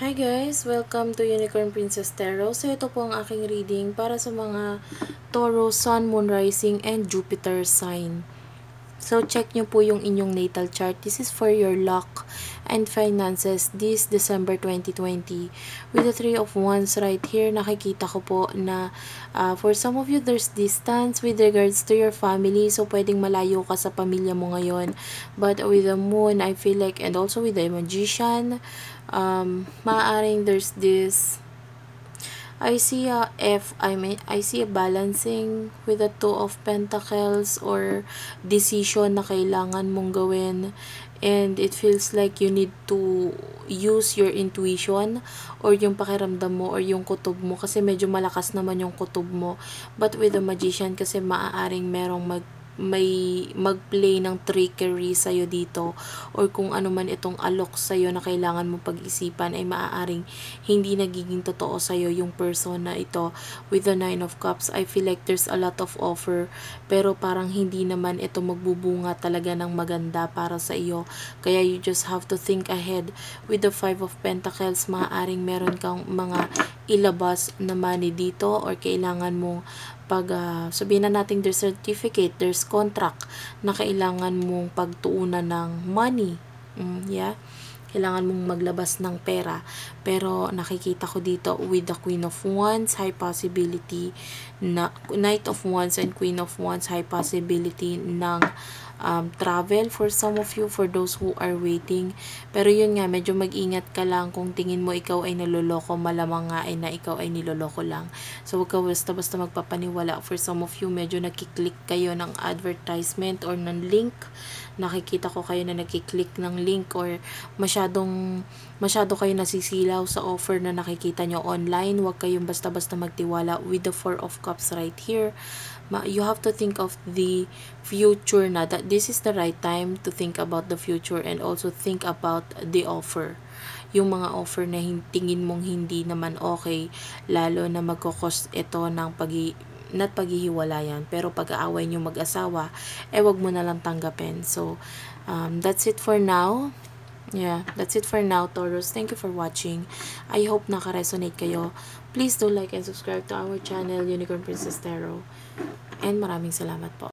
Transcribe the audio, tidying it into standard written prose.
Hi guys! Welcome to Unicorn Princess Tarot. So ito po ang aking reading para sa mga Taurus, Sun, Moon, Rising, and Jupiter sign. So check nyo po yung inyong natal chart. This is for your luck and finances this December 2020. With the Three of Wands right here, nakikita ko po na for some of you, there's distance with regards to your family. So pwedeng malayo ka sa pamilya mo ngayon. But with the Moon, I feel like, and also with the Magician, maaaring there's this I see I see a balancing with the Two of Pentacles or decision na kailangan mong gawin, and it feels like you need to use your intuition or yung pakiramdam mo or yung kutob mo, kasi medyo malakas naman yung kutob mo. But with the Magician, kasi maaaring merong may mag-play ng trickery sa'yo dito, or kung ano man itong alok sa'yo na kailangan mo pag-isipan, ay maaaring hindi nagiging totoo sa'yo yung person na ito. With the Nine of Cups, I feel like there's a lot of offer, pero parang hindi naman ito magbubunga talaga ng maganda para sa iyo. Kaya you just have to think ahead. With the Five of Pentacles, maaaring meron kang mga ilabas na money dito, or kailangan mong sabihin na natin there's certificate, there's contract na kailangan mong pagtuunan ng money. Yeah. Kailangan mong maglabas ng pera. Pero nakikita ko dito with the Queen of Wands, high possibility na Knight of Wands and Queen of Wands, high possibility ng travel for some of you, for those who are waiting. Pero yun nga, medyo mag-ingat ka lang kung tingin mo ikaw ay naloloko, malamang nga ay na ikaw ay niloloko lang. So huwag ka basta-basta magpapaniwala. For some of you, medyo nakiklik kayo ng advertisement or ng link. Nakikita ko kayo na nakiklik ng link, or masyado kayo nasisilaw sa offer na nakikita nyo online. Huwag kayong basta-basta magtiwala. With the Four of Cups right here, you have to think of the future na, that this is the right time to think about the future, and also think about the offer. Yung mga offer na tingin mong hindi naman okay, lalo na magkakos ito ng paghihiwalayan. Pero pag-aaway nyo mag-asawa, wag mo na lang tanggapin. So, that's it for now. Yeah, that's it for now, Taurus. Thank you for watching. I hope naka-resonate kayo. Please do like and subscribe to our channel, Unicorn Princess Tarot. And maraming salamat po.